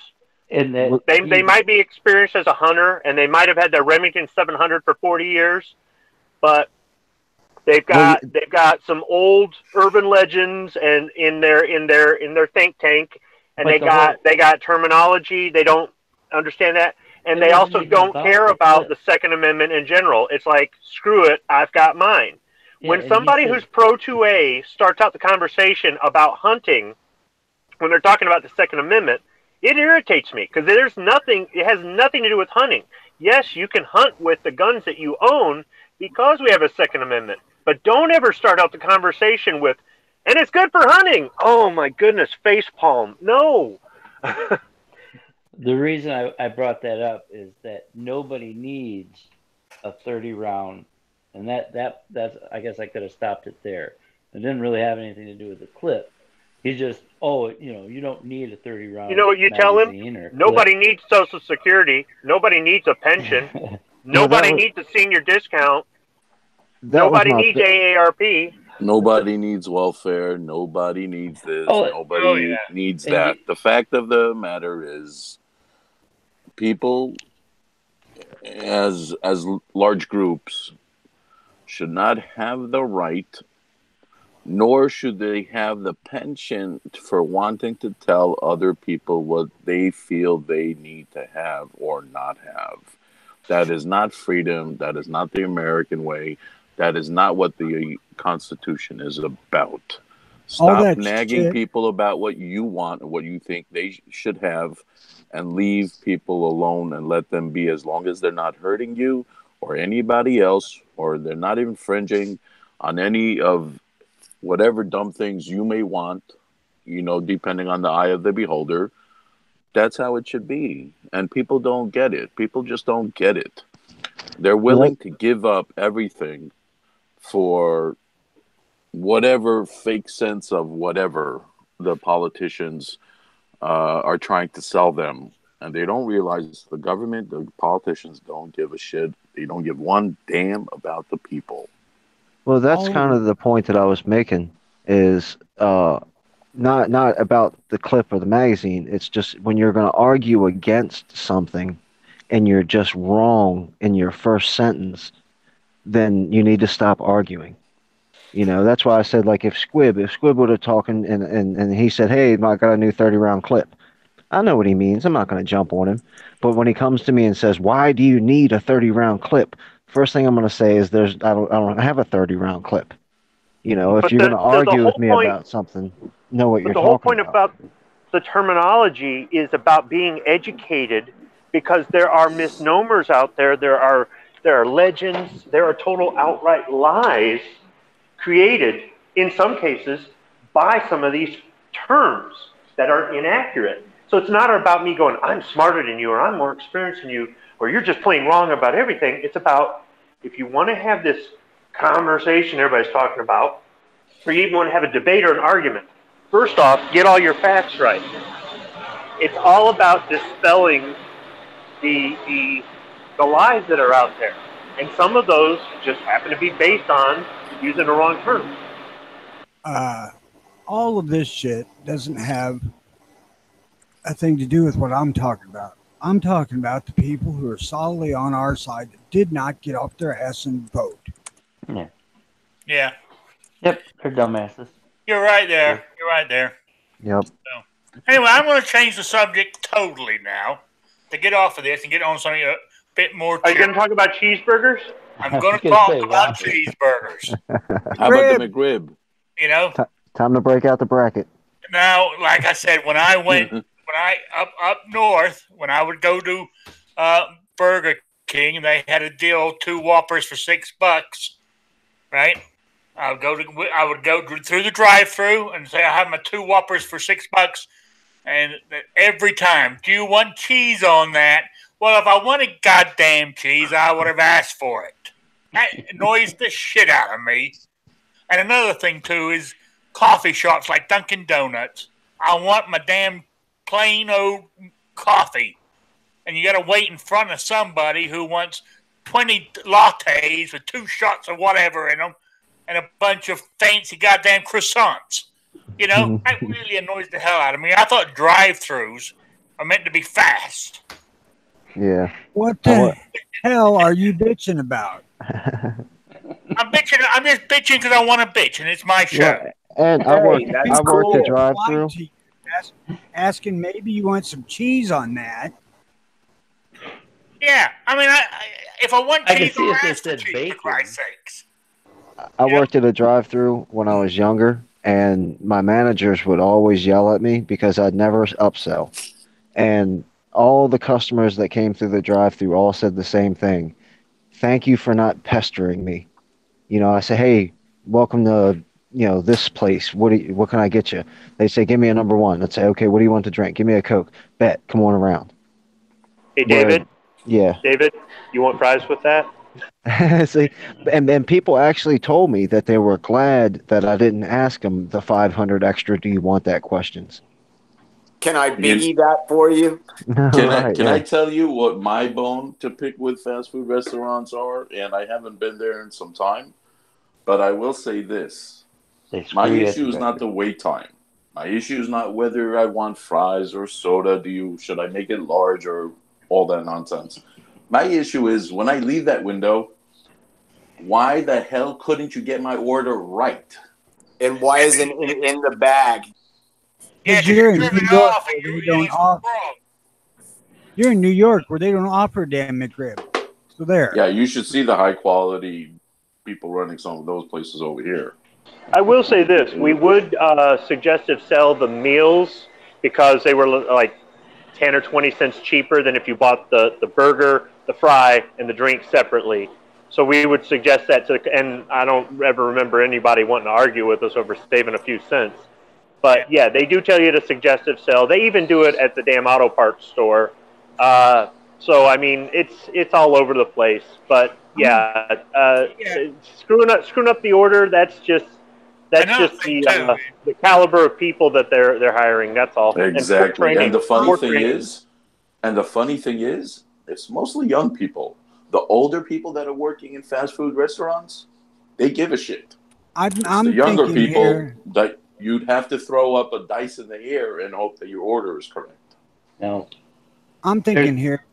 And that They might be experienced as a hunter, and they might have had their Remington 700 for 40 years, but they've well, got some old urban legends and in their think tank, and but they got terminology. They don't understand that, and it they wasn't also even don't about care the about the clip. Second Amendment in general. It's like, screw it, I've got mine. Yeah, When and he somebody said, who's pro 2A starts out the conversation about hunting, when they're talking about the Second Amendment, it irritates me because it has nothing to do with hunting. Yes, you can hunt with the guns that you own because we have a Second Amendment, but don't ever start out the conversation with, and it's good for hunting. Oh my goodness, face palm. No. the reason I brought that up is that nobody needs a 30 round, and that's I guess I could have stopped it there. It didn't really have anything to do with the clip. He's just, oh, you don't need a 30 You round know what you tell him? magazine or clip. Nobody needs Social Security. Nobody needs a pension. no, Nobody needs a senior discount. that was Nobody my needs AARP. Nobody needs welfare. Nobody needs this. Oh, Oh Nobody yeah. needs and that. The fact of the matter is, people as large groups should not have the right nor should they have the penchant for wanting to tell other people what they feel they need to have or not have. That is not freedom. That is not the American way. That is not what the Constitution is about. All Stop that nagging shit. people about what you want and what you think they should have, and leave people alone and let them be, as long as they're not hurting you or anybody else, or they're not infringing on any of whatever dumb things you may want, depending on the eye of the beholder. That's how it should be. And people don't get it. People just don't get it. They're Well, willing to give up everything for whatever fake sense of whatever the politicians are trying to sell them. And they don't realize the government, the politicians don't give a shit. They don't give one damn about the people. well, that's All kind of the point that I was making is not about the clip or the magazine. It's just when you're going to argue against something and you're just wrong in your first sentence, then you need to stop arguing. That's why I said, like, if Squib would have talking and he said, "Hey, I got a new 30-round clip." I know what he means. I'm not going to jump on him. But when he comes to me and says, "Why do you need a 30-round clip?" First thing I'm going to say is, I don't have a 30-round clip. If But you're going to the argue with whole me point, about something, know what but you're the whole talking point about. about the terminology is about being educated, because there are misnomers out there. There are legends. There are total outright lies created in some cases by some of these terms that are inaccurate. So it's not about me going, I'm smarter than you, or I'm more experienced than you, or you're just plain wrong about everything. It's about, if you want to have this conversation everybody's talking about, or you even want to have a debate or an argument, first off, get all your facts right. It's all about dispelling the lies that are out there. And some of those just happen to be based on using the wrong terms. all of this shit doesn't have a thing to do with what I'm talking about. I'm talking about the people who are solidly on our side that did not get off their ass and vote. Yeah. Yeah, Yep. They're dumbasses. you're right there. You're right there. Yep. So, anyway, I'm going to change the subject totally now to get off of this and get on something a bit more Are you cheerful. going to talk about cheeseburgers? I'm going to talk about cheeseburgers. How about the McRib? You know, Time to break out the bracket. now, like I said, when I up north, when I would go to Burger King, they had a deal, 2 Whoppers for $6, right? I would go through the drive-through and say, I have my 2 Whoppers for $6, and every time, do you want cheese on that? Well, if I wanted goddamn cheese, I would have asked for it. That annoys the shit out of me. And another thing too is coffee shops like Dunkin' Donuts. I want my damn plain old coffee, and you got to wait in front of somebody who wants 20 lattes with 2 shots of whatever in them, and a bunch of fancy goddamn croissants. That really annoys the hell out of me. I thought drive-throughs are meant to be fast. Yeah. What the hell are you bitching about? I'm bitching. I'm just bitching because I want to bitch, and it's my show. Yeah, and I worked the drive-through. Asking maybe you want some cheese on that. Yeah, I mean, if I want I can cheese, see I'll if they ask for said cheese, bacon. for Christ's sakes. I worked at a drive-through when I was younger, and my managers would always yell at me because I'd never upsell. And all the customers that came through the drive-through all said the same thing. Thank you for not pestering me. I say, hey, welcome to this place. What can I get you? They say, give me a number one. I'd say, okay, what do you want to drink? Give me a Coke. Bet, come on around. Hey, David. Yeah. David, you want fries with that? See, and people actually told me that they were glad that I didn't ask them the 500 extra. Do you want that questions? Can I biggie that for you? Can I tell you what my bone to pick with fast food restaurants are? And I haven't been there in some time, but I will say this: my issue is not the wait time. My issue is not whether I want fries or soda. Should I make it large or all that nonsense? My issue is when I leave that window, why the hell couldn't you get my order right? And why isn't it in the bag? Yeah, Because you're in driven New York off where and they you don't it's offer. wrong. You're in New York where they don't offer damn McRib. So there. Yeah, you should see the high quality people running some of those places over here. I will say this: we would suggest to sell the meals because they were like 10 or 20 cents cheaper than if you bought the burger, the fry, and the drink separately. So we would suggest that to, and I don't ever remember anybody wanting to argue with us over saving a few cents. But yeah, they do tell you to suggestive sell. They even do it at the damn auto parts store. So I mean, it's all over the place. But yeah, screwing up the order. That's just the caliber of people that they're hiring. That's all. Exactly. And the funny thing is, it's mostly young people. The older people that are working in fast food restaurants, they give a shit. I'm the younger thinking people here, that you'd have to throw up a dice in the air and hope that your order is correct. No. I'm thinking here,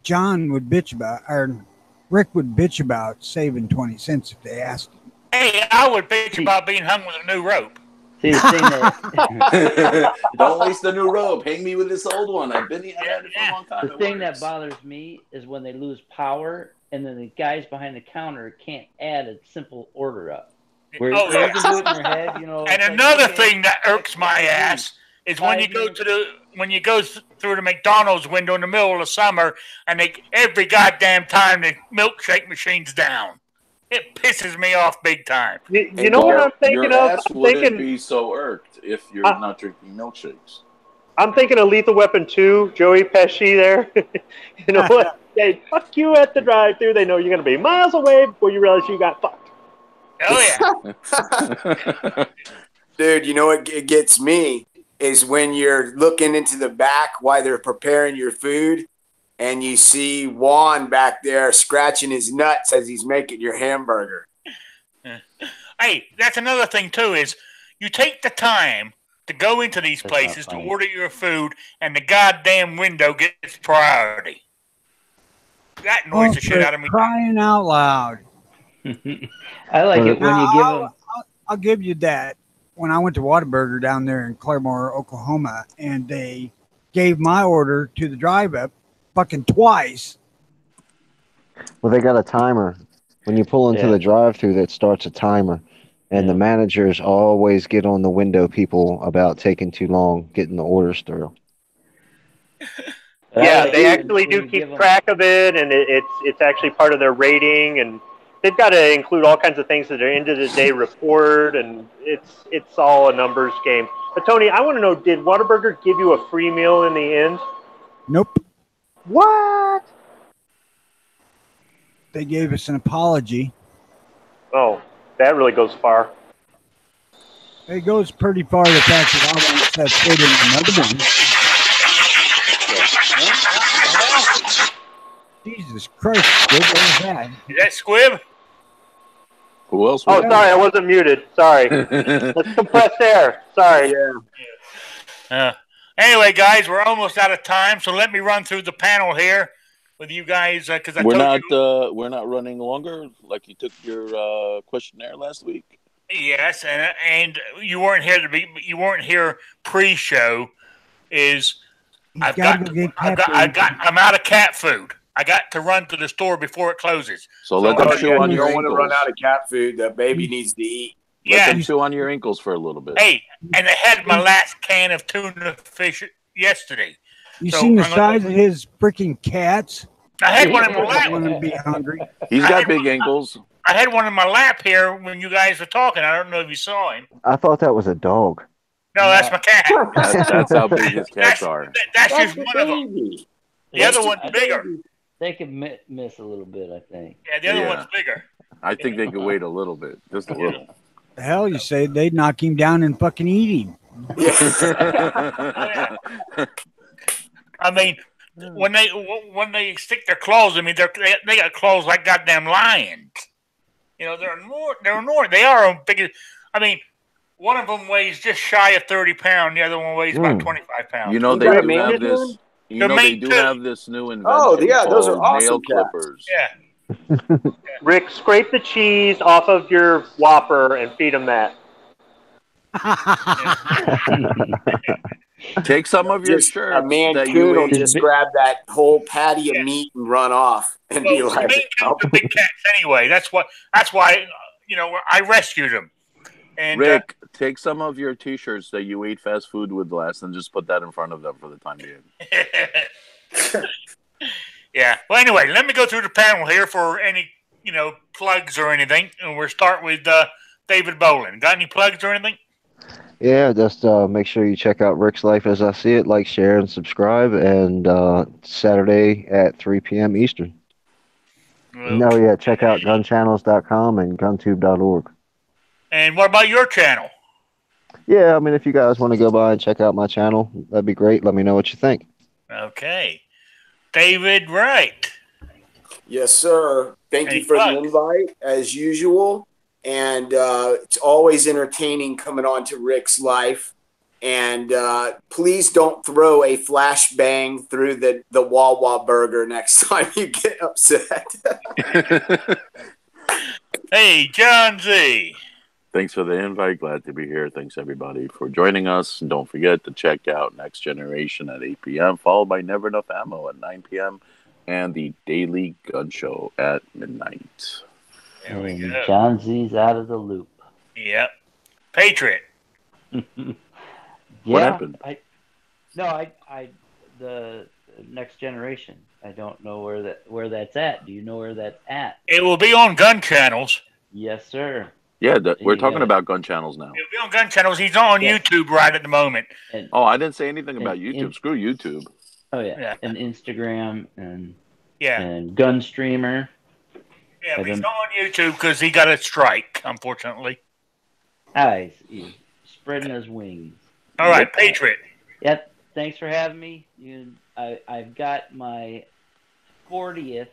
John would bitch about, or Rick would bitch about saving 20 cents if they asked him. Hey, I would bitch about being hung with a new rope. See, the thing that Don't waste the new rope. Hang me with this old one. I've had it for a long time. the thing that bothers me is when they lose power and then the guys behind the counter can't add a simple order up. Where you can do it in your head, you know. And another thing that irks my ass is when you go through the McDonald's window in the middle of the summer, and every goddamn time the milkshake machine's down. It pisses me off big time. You know what I'm thinking your of? ass wouldn't be so irked if you're not drinking milkshakes. I'm thinking of Lethal Weapon 2, Joey Pesci there. You know what? They fuck you at the drive-thru. They know you're going to be miles away before you realize you got fucked. Oh, yeah. Dude, you know what gets me is when you're looking into the back while they're preparing your food and you see Juan back there scratching his nuts as he's making your hamburger. Hey, that's another thing, too, is you take the time to go into these places to order your food, and the goddamn window gets priority. That annoys the shit out of me. Crying out loud. I like it when you give them. I'll give you that. When I went to Whataburger down there in Claremore, Oklahoma, and they gave my order to the drive-up fucking twice. Well, they got a timer. When you pull into the drive-thru, that starts a timer. And the managers always get on the window people about taking too long getting the orders through. Yeah, they actually do keep track of it, and it's actually part of their rating, and they've got to include all kinds of things that are end of the day report, and it's all a numbers game. But Tony, I want to know, did Whataburger give you a free meal in the end? Nope. What? They gave us an apology. Oh, that really goes far. It goes pretty far, the fact that I won't set foot in another one. Jesus Christ, Squib, what was that? Is that Squib? Who else? Oh, sorry, I wasn't muted. Sorry. Let's compress air. Sorry. Anyway, guys, we're almost out of time, so let me run through the panel here with you guys because we're not running longer like you took your questionnaire last week. Yes, and you weren't here pre-show. I'm out of cat food. I got to run to the store before it closes. So let them chew on your ankles. You don't want to run out of cat food. That baby needs to eat. Let them chew on your ankles for a little bit. Hey, and they had my last can of tuna fish yesterday. You seen the size of his freaking cats? I had one in my lap. Want to be hungry. He's got big ankles. I had one in my lap here when you guys were talking. I don't know if you saw him. I thought that was a dog. No, that's my cat. That's how big his cats are. That's just one of them. The other one's bigger. They could miss a little bit, I think. Yeah, the other one's bigger. I think they could wait a little bit, just a little. The hell, you say they'd knock him down and fucking eat him. I mean, when they stick their claws, I mean, they got claws like goddamn lions. You know, they are big. I mean, one of them weighs just shy of 30 pounds. The other one weighs about 25 pounds. You know they do have this. You know they do have this new invention. Oh yeah, those are awesome nail clippers. Yeah. Rick, scrape the cheese off of your Whopper and feed them that. Take some of your Just a shirts that you mancoon will ate. just grab that whole patty of meat and run off and be Well, like, Mancoons are big cats anyway. That's why I rescued them. And Rick, take some of your T-shirts that you ate fast food with last, and just put that in front of them for the time being. yeah. Well, anyway, let me go through the panel here for any plugs or anything, and we'll start with David Bolin. Got any plugs or anything? Yeah, just make sure you check out Rick's Life as I See It, like, share, and subscribe, and Saturday at 3 p.m. Eastern. No, yeah, check out gunchannels.com and guntube.org. And what about your channel? Yeah, I mean, if you guys want to go by and check out my channel, that'd be great. Let me know what you think. Okay. David Wright. yes, sir. Thank Any you for plugs? the invite, as usual. And it's always entertaining coming on to Rick's Life. And please don't throw a flashbang through the Wawa burger next time you get upset. Hey, John Z. Thanks for the invite. Glad to be here. Thanks, everybody, for joining us. And don't forget to check out Next Generation at 8 p.m., followed by Never Enough Ammo at 9 p.m., and the Daily Gun Show at midnight. There we And go. John Z's out of the loop. Yep. Patriot. Yeah, happened? The Next Generation. I don't know where that's at. Do you know where that's at? It will be on Gun Channels. Yes, sir. Yeah, we're You talking got it. about gun channels now. It'll be on Gun Channels. He's on Yeah. YouTube right at the moment. And, Oh, I didn't say anything about And- YouTube. and- Screw YouTube. oh yeah. Yeah. And Instagram and Yeah. Gun Streamer. Yeah, but he's I've not on YouTube because he got a strike, unfortunately. He's spreading his wings. All right, Patriot. Yep. Thanks for having me. I've got my 40th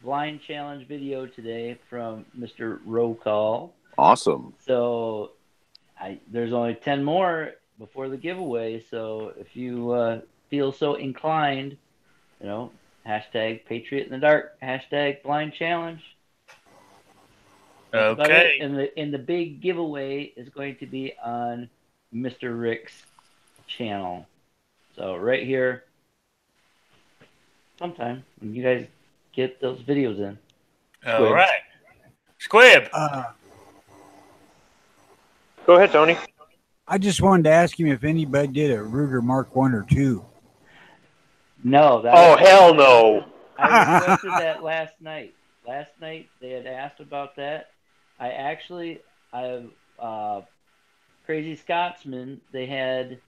blind challenge video today from Mr. Roll Call. Awesome. So there's only 10 more before the giveaway. So if you feel so inclined, hashtag Patriot in the Dark, hashtag blind challenge. That's about Okay. it. And the big giveaway is going to be on Mr. Rick's channel. So right here, sometime when you guys get those videos in. All right. Squib. Go ahead, Tony. I just wanted to ask him if anybody did a Ruger Mark 1 or 2. No. Oh, hell no. I requested that last night. Last night they had asked about that. I have Crazy Scotsman. They had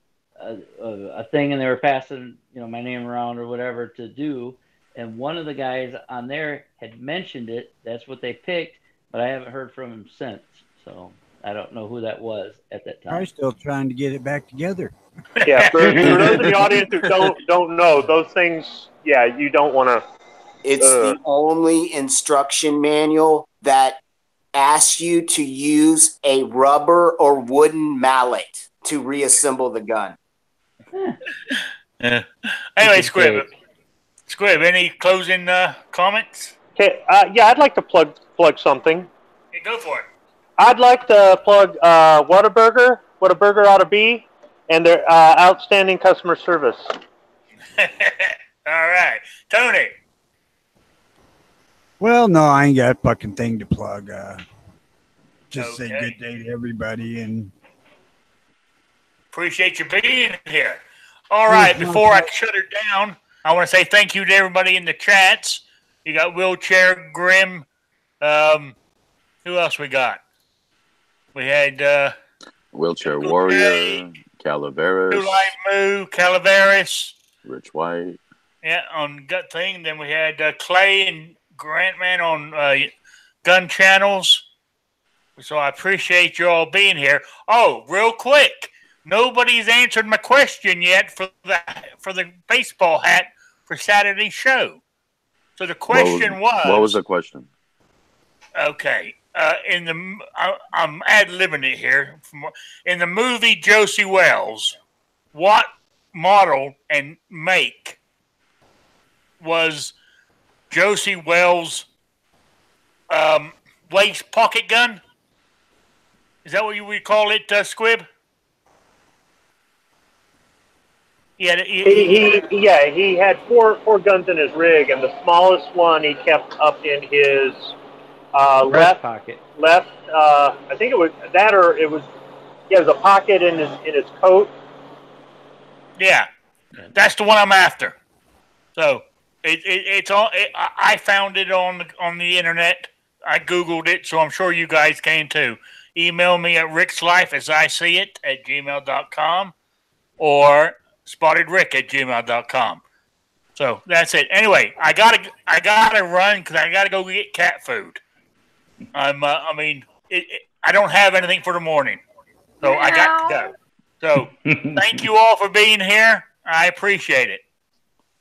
a thing and they were passing, my name around or whatever to do. And one of the guys on there had mentioned it. That's what they picked, but I haven't heard from him since. So I don't know who that was at that time. I'm still trying to get it back together. Yeah, for those in the audience who don't know, those things, yeah, you don't want to. It's the only instruction manual that asks you to use a rubber or wooden mallet to reassemble the gun. Anyway, Squib. Squib, any closing comments? Okay, yeah, I'd like to plug something. Yeah, go for it. I'd like to plug Whataburger, what a burger ought to be, and their outstanding customer service. All right. Tony. Well, no, I ain't got a fucking thing to plug. Just say Okay. good day to everybody and Appreciate you being here. All right, before I shut her down, I want to say thank you to everybody in the chats. You got Wheelchair Grim. Who else we got? We had Wheelchair Warrior, Calaveras, New Life Moo, Calaveras. Rich White. Yeah, on Gut Thing. Then we had Clay and Grantman on Gun Channels. So I appreciate you all being here. Oh, real quick. Nobody's answered my question yet for the baseball hat for Saturday's show. So the question was... What was the question? Okay. I'm ad-libbing it here. In the movie Josie Wells, what model and make was Josie Wells' waist pocket gun? Is that what you would call it, Squib? Yeah, He had four guns in his rig, and the smallest one he kept up in his Breast pocket. left. I think it was that, or it was. Yeah, it was a pocket in his coat. Yeah, that's the one I'm after. So it's all. I found it on the internet. I googled it, so I'm sure you guys can too. Email me at rickslifeasiseeit@gmail.com or spottedrick@gmail.com. So that's it. Anyway, I gotta run because I gotta go get cat food. I mean, I don't have anything for the morning, so I got to go. So thank you all for being here. I appreciate it.